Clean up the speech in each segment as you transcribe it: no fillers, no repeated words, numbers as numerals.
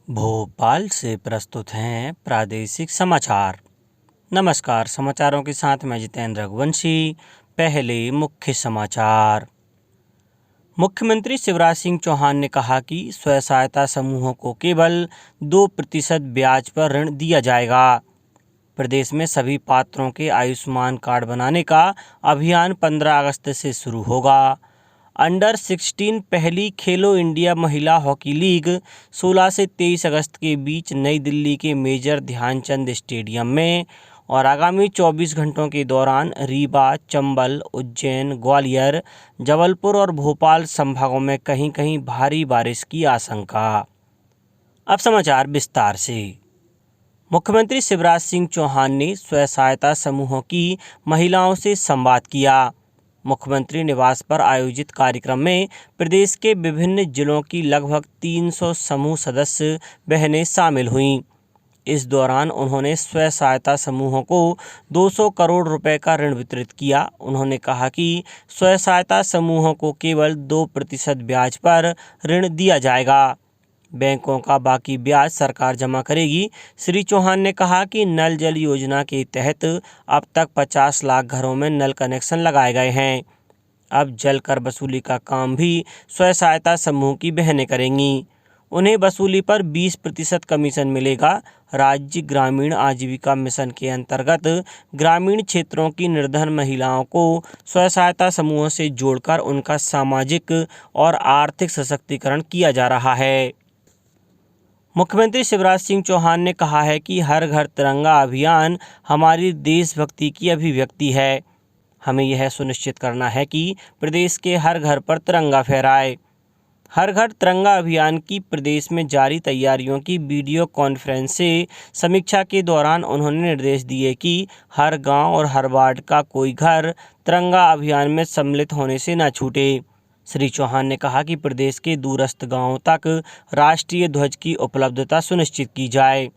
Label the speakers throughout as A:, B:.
A: भोपाल से प्रस्तुत हैं प्रादेशिक समाचार। नमस्कार, समाचारों के साथ मैं जितेंद्र रघुवंशी। पहले मुख्य समाचार। मुख्यमंत्री शिवराज सिंह चौहान ने कहा कि स्वयं सहायता समूहों को केवल 2% ब्याज पर ऋण दिया जाएगा। प्रदेश में सभी पात्रों के आयुष्मान कार्ड बनाने का अभियान 15 अगस्त से शुरू होगा। अंडर 16 पहली खेलो इंडिया महिला हॉकी लीग 16 से 23 अगस्त के बीच नई दिल्ली के मेजर ध्यानचंद स्टेडियम में और आगामी 24 घंटों के दौरान रीवा, चंबल, उज्जैन, ग्वालियर, जबलपुर और भोपाल संभागों में कहीं कहीं भारी बारिश की आशंका। अब समाचार विस्तार से। मुख्यमंत्री शिवराज सिंह चौहान ने स्वयं सहायता समूहों की महिलाओं से संवाद किया। मुख्यमंत्री निवास पर आयोजित कार्यक्रम में प्रदेश के विभिन्न जिलों की लगभग 300 समूह सदस्य बहनें शामिल हुईं। इस दौरान उन्होंने स्वयं सहायता समूहों को 200 करोड़ रुपए का ऋण वितरित किया। उन्होंने कहा कि स्वयं सहायता समूहों को केवल 2% ब्याज पर ऋण दिया जाएगा। बैंकों का बाकी ब्याज सरकार जमा करेगी। श्री चौहान ने कहा कि नल जल योजना के तहत अब तक 50 लाख घरों में नल कनेक्शन लगाए गए हैं। अब जल कर वसूली का काम भी स्वयं सहायता समूह की बहनें करेंगी। उन्हें वसूली पर 20% कमीशन मिलेगा। राज्य ग्रामीण आजीविका मिशन के अंतर्गत ग्रामीण क्षेत्रों की निर्धन महिलाओं को स्वयं सहायता समूहों से जोड़कर उनका सामाजिक और आर्थिक सशक्तिकरण किया जा रहा है। मुख्यमंत्री शिवराज सिंह चौहान ने कहा है कि हर घर तिरंगा अभियान हमारी देशभक्ति की अभिव्यक्ति है। हमें यह सुनिश्चित करना है कि प्रदेश के हर घर पर तिरंगा फहराए। हर घर तिरंगा अभियान की प्रदेश में जारी तैयारियों की वीडियो कॉन्फ्रेंस से समीक्षा के दौरान उन्होंने निर्देश दिए कि हर गांव और हर वार्ड का कोई घर तिरंगा अभियान में सम्मिलित होने से न छूटे। श्री चौहान ने कहा कि प्रदेश के दूरस्थ गांवों तक राष्ट्रीय ध्वज की उपलब्धता सुनिश्चित की जाए।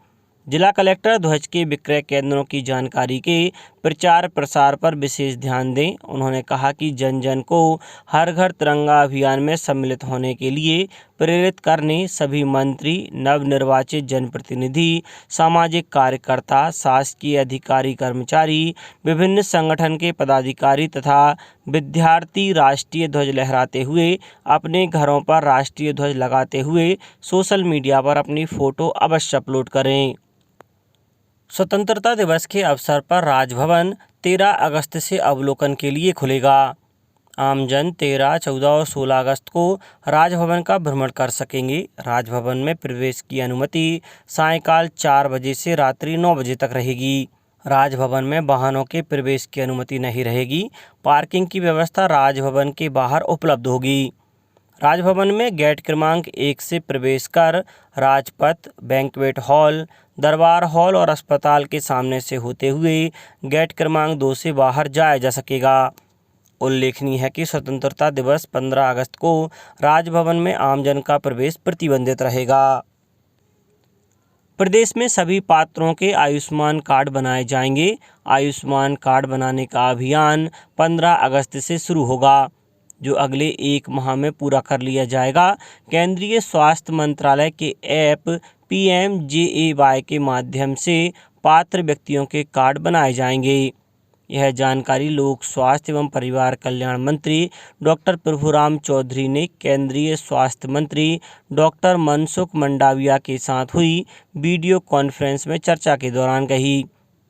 A: जिला कलेक्टर ध्वज के विक्रय केंद्रों की जानकारी के प्रचार प्रसार पर विशेष ध्यान दें। उन्होंने कहा कि जन जन को हर घर तिरंगा अभियान में सम्मिलित होने के लिए प्रेरित करने सभी मंत्री, नवनिर्वाचित जनप्रतिनिधि, सामाजिक कार्यकर्ता, शासकीय अधिकारी कर्मचारी, विभिन्न संगठन के पदाधिकारी तथा विद्यार्थी राष्ट्रीय ध्वज लहराते हुए अपने घरों पर राष्ट्रीय ध्वज लगाते हुए सोशल मीडिया पर अपनी फोटो अवश्य अपलोड करें। स्वतंत्रता दिवस के अवसर पर राजभवन 13 अगस्त से अवलोकन के लिए खुलेगा। आमजन 13, 14 और 16 अगस्त को राजभवन का भ्रमण कर सकेंगे। राजभवन में प्रवेश की अनुमति सायंकाल 4 बजे से रात्रि 9 बजे तक रहेगी। राजभवन में वाहनों के प्रवेश की अनुमति नहीं रहेगी। पार्किंग की व्यवस्था राजभवन के बाहर उपलब्ध होगी। राजभवन में गेट क्रमांक 1 से प्रवेश कर राजपथ, बैंक्वेट हॉल, दरबार हॉल और अस्पताल के सामने से होते हुए गेट क्रमांक 2 से बाहर जाया जा सकेगा। उल्लेखनीय है कि स्वतंत्रता दिवस 15 अगस्त को राजभवन में आमजन का प्रवेश प्रतिबंधित रहेगा। प्रदेश में सभी पात्रों के आयुष्मान कार्ड बनाए जाएंगे। आयुष्मान कार्ड बनाने का अभियान 15 अगस्त से शुरू होगा, जो अगले 1 माह में पूरा कर लिया जाएगा। केंद्रीय स्वास्थ्य मंत्रालय के ऐप PMJAY के माध्यम से पात्र व्यक्तियों के कार्ड बनाए जाएंगे। यह जानकारी लोक स्वास्थ्य एवं परिवार कल्याण मंत्री डॉक्टर प्रभुराम चौधरी ने केंद्रीय स्वास्थ्य मंत्री डॉक्टर मनसुख मंडाविया के साथ हुई वीडियो कॉन्फ्रेंस में चर्चा के दौरान कही।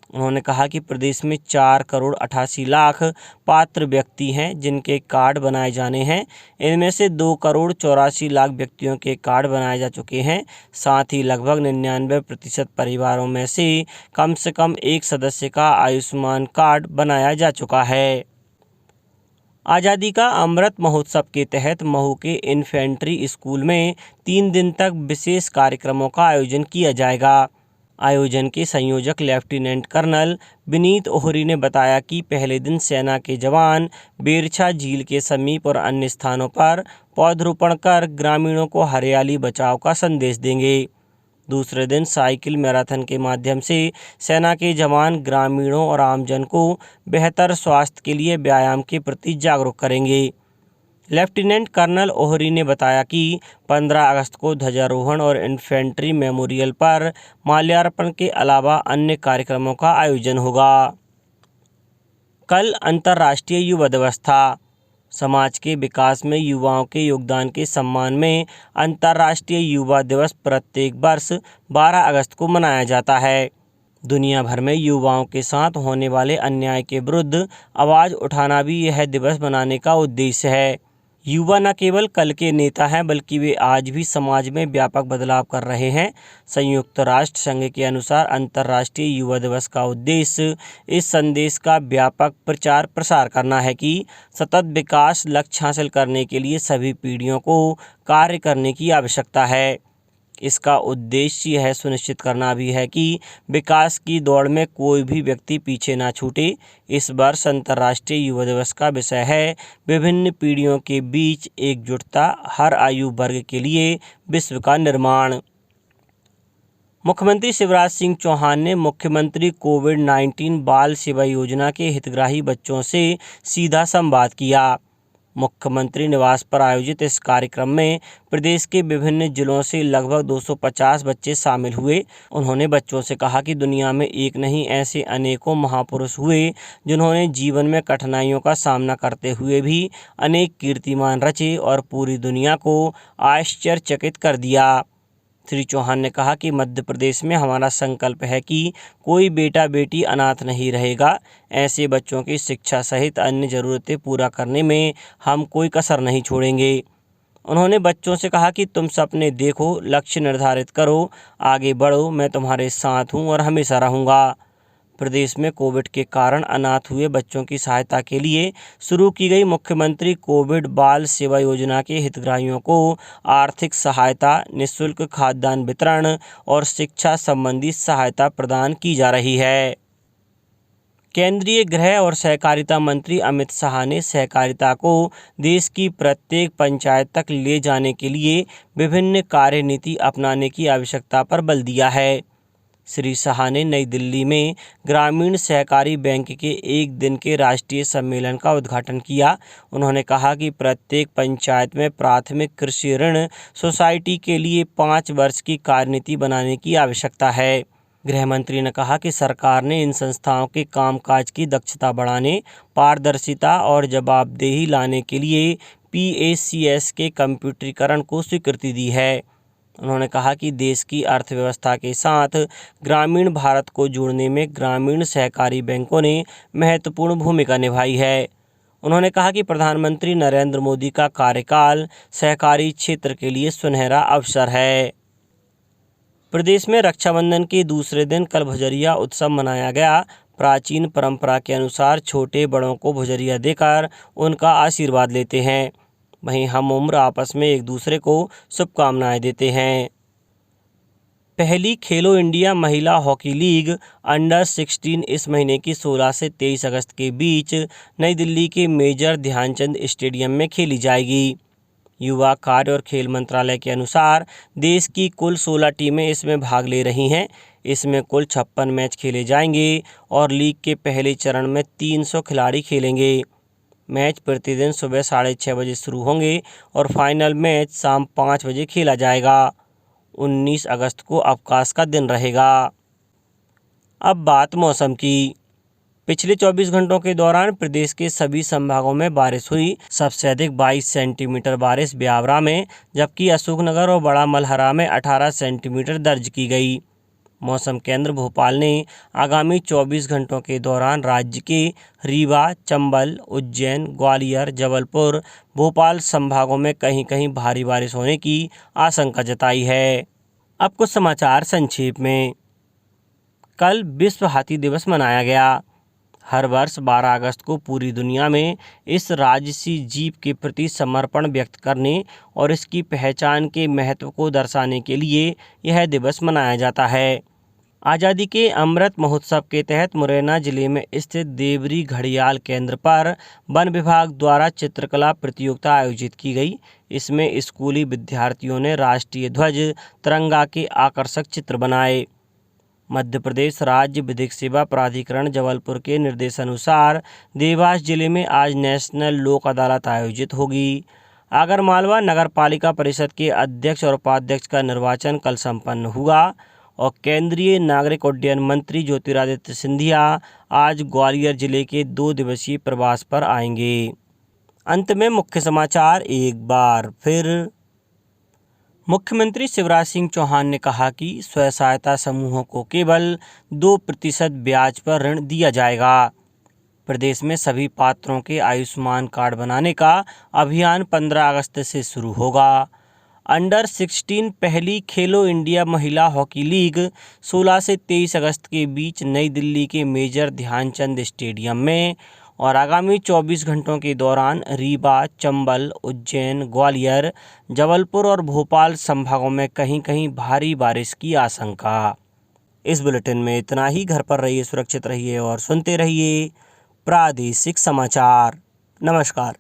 A: उन्होंने कहा कि प्रदेश में 4 करोड़ 88 लाख पात्र व्यक्ति हैं जिनके कार्ड बनाए जाने हैं। इनमें से 2 करोड़ 84 लाख व्यक्तियों के कार्ड बनाए जा चुके हैं। साथ ही लगभग 99% परिवारों में से कम एक सदस्य का आयुष्मान कार्ड बनाया जा चुका है। आज़ादी का अमृत महोत्सव के तहत महू के इन्फेंट्री स्कूल में 3 दिन तक विशेष कार्यक्रमों का आयोजन किया जाएगा। आयोजन के संयोजक लेफ्टिनेंट कर्नल विनीत ओहरी ने बताया कि पहले दिन सेना के जवान बेरछा झील के समीप और अन्य स्थानों पर पौधरोपण कर ग्रामीणों को हरियाली बचाव का संदेश देंगे। दूसरे दिन साइकिल मैराथन के माध्यम से सेना के जवान ग्रामीणों और आमजन को बेहतर स्वास्थ्य के लिए व्यायाम के प्रति जागरूक करेंगे। लेफ्टिनेंट कर्नल ओहरी ने बताया कि 15 अगस्त को ध्वजारोहण और इन्फेंट्री मेमोरियल पर माल्यार्पण के अलावा अन्य कार्यक्रमों का आयोजन होगा। कल अंतर्राष्ट्रीय युवा दिवस था। समाज के विकास में युवाओं के योगदान के सम्मान में अंतर्राष्ट्रीय युवा दिवस प्रत्येक वर्ष 12 अगस्त को मनाया जाता है। दुनिया भर में युवाओं के साथ होने वाले अन्याय के विरुद्ध आवाज़ उठाना भी यह दिवस मनाने का उद्देश्य है। युवा न केवल कल के नेता हैं बल्कि वे आज भी समाज में व्यापक बदलाव कर रहे हैं। संयुक्त राष्ट्र संघ के अनुसार अंतर्राष्ट्रीय युवा दिवस का उद्देश्य इस संदेश का व्यापक प्रचार प्रसार करना है कि सतत विकास लक्ष्य हासिल करने के लिए सभी पीढ़ियों को कार्य करने की आवश्यकता है। इसका उद्देश्य यह सुनिश्चित करना भी है कि विकास की दौड़ में कोई भी व्यक्ति पीछे ना छूटे। इस वर्ष अंतर्राष्ट्रीय युवा दिवस का विषय है विभिन्न पीढ़ियों के बीच एकजुटता, हर आयु वर्ग के लिए विश्व का निर्माण। मुख्यमंत्री शिवराज सिंह चौहान ने मुख्यमंत्री कोविड-19 बाल सेवा योजना के हितग्राही बच्चों से सीधा संवाद किया। मुख्यमंत्री निवास पर आयोजित इस कार्यक्रम में प्रदेश के विभिन्न जिलों से लगभग 250 बच्चे शामिल हुए। उन्होंने बच्चों से कहा कि दुनिया में एक नहीं ऐसे अनेकों महापुरुष हुए जिन्होंने जीवन में कठिनाइयों का सामना करते हुए भी अनेक कीर्तिमान रचे और पूरी दुनिया को आश्चर्यचकित कर दिया। श्री चौहान ने कहा कि मध्य प्रदेश में हमारा संकल्प है कि कोई बेटा बेटी अनाथ नहीं रहेगा। ऐसे बच्चों की शिक्षा सहित अन्य ज़रूरतें पूरा करने में हम कोई कसर नहीं छोड़ेंगे। उन्होंने बच्चों से कहा कि तुम सपने देखो, लक्ष्य निर्धारित करो, आगे बढ़ो, मैं तुम्हारे साथ हूँ और हमेशा रहूँगा। प्रदेश में कोविड के कारण अनाथ हुए बच्चों की सहायता के लिए शुरू की गई मुख्यमंत्री कोविड बाल सेवा योजना के हितग्राहियों को आर्थिक सहायता, निःशुल्क खाद्यान्न वितरण और शिक्षा संबंधी सहायता प्रदान की जा रही है। केंद्रीय गृह और सहकारिता मंत्री अमित शाह ने सहकारिता को देश की प्रत्येक पंचायत तक ले जाने के लिए विभिन्न कार्यनीति अपनाने की आवश्यकता पर बल दिया है। श्री शाह ने नई दिल्ली में ग्रामीण सहकारी बैंक के एक दिन के राष्ट्रीय सम्मेलन का उद्घाटन किया। उन्होंने कहा कि प्रत्येक पंचायत में प्राथमिक कृषि ऋण सोसाइटी के लिए 5 वर्ष की कार्यनीति बनाने की आवश्यकता है। गृह मंत्री ने कहा कि सरकार ने इन संस्थाओं के कामकाज की दक्षता बढ़ाने, पारदर्शिता और जवाबदेही लाने के लिए PACS के कंप्यूटरीकरण को स्वीकृति दी है। उन्होंने कहा कि देश की अर्थव्यवस्था के साथ ग्रामीण भारत को जोड़ने में ग्रामीण सहकारी बैंकों ने महत्वपूर्ण भूमिका निभाई है। उन्होंने कहा कि प्रधानमंत्री नरेंद्र मोदी का कार्यकाल सहकारी क्षेत्र के लिए सुनहरा अवसर है। प्रदेश में रक्षाबंधन के दूसरे दिन कल भुजरिया उत्सव मनाया गया। प्राचीन परंपरा के अनुसार छोटे बड़ों को भुजरिया देकर उनका आशीर्वाद लेते हैं। वहीं हम उम्र आपस में एक दूसरे को शुभकामनाएं देते हैं। पहली खेलो इंडिया महिला हॉकी लीग अंडर 16 इस महीने की 16 से 23 अगस्त के बीच नई दिल्ली के मेजर ध्यानचंद स्टेडियम में खेली जाएगी। युवा कार्य और खेल मंत्रालय के अनुसार देश की कुल 16 टीमें इसमें भाग ले रही हैं। इसमें कुल 56 मैच खेले जाएंगे और लीग के पहले चरण में 300 खिलाड़ी खेलेंगे। मैच प्रतिदिन सुबह 6:30 बजे शुरू होंगे और फाइनल मैच शाम 5 बजे खेला जाएगा। 19 अगस्त को अवकाश का दिन रहेगा। अब बात मौसम की। पिछले 24 घंटों के दौरान प्रदेश के सभी संभागों में बारिश हुई। सबसे अधिक 22 सेंटीमीटर बारिश ब्यावरा में, जबकि अशोकनगर और बड़ा मलहरा में 18 सेंटीमीटर दर्ज की गई। मौसम केंद्र भोपाल ने आगामी 24 घंटों के दौरान राज्य के रीवा, चंबल, उज्जैन, ग्वालियर, जबलपुर, भोपाल संभागों में कहीं कहीं भारी बारिश होने की आशंका जताई है। अब कुछ समाचार संक्षेप में। कल विश्व हाथी दिवस मनाया गया। हर वर्ष 12 अगस्त को पूरी दुनिया में इस राजसी जीव के प्रति समर्पण व्यक्त करने और इसकी पहचान के महत्व को दर्शाने के लिए यह दिवस मनाया जाता है। आज़ादी के अमृत महोत्सव के तहत मुरैना जिले में स्थित देवरी घड़ियाल केंद्र पर वन विभाग द्वारा चित्रकला प्रतियोगिता आयोजित की गई। इसमें स्कूली विद्यार्थियों ने राष्ट्रीय ध्वज, तिरंगा के आकर्षक चित्र बनाए। मध्य प्रदेश राज्य विधिक सेवा प्राधिकरण जबलपुर के निर्देशानुसार देवास जिले में आज नेशनल लोक अदालत आयोजित होगी। आगरमालवा नगर पालिका परिषद के अध्यक्ष और उपाध्यक्ष का निर्वाचन कल संपन्न हुआ और केंद्रीय नागरिक उड्डयन मंत्री ज्योतिरादित्य सिंधिया आज ग्वालियर जिले के 2 दिवसीय प्रवास पर आएंगे। अंत में मुख्य समाचार एक बार फिर। मुख्यमंत्री शिवराज सिंह चौहान ने कहा कि स्वयं सहायता समूहों को केवल 2% ब्याज पर ऋण दिया जाएगा। प्रदेश में सभी पात्रों के आयुष्मान कार्ड बनाने का अभियान 15 अगस्त से शुरू होगा। अंडर 16 पहली खेलो इंडिया महिला हॉकी लीग 16 से 23 अगस्त के बीच नई दिल्ली के मेजर ध्यानचंद स्टेडियम में और आगामी 24 घंटों के दौरान रीवा, चंबल, उज्जैन, ग्वालियर, जबलपुर और भोपाल संभागों में कहीं कहीं भारी बारिश की आशंका। इस बुलेटिन में इतना ही। घर पर रहिए, सुरक्षित रहिए और सुनते रहिए प्रादेशिक समाचार। नमस्कार।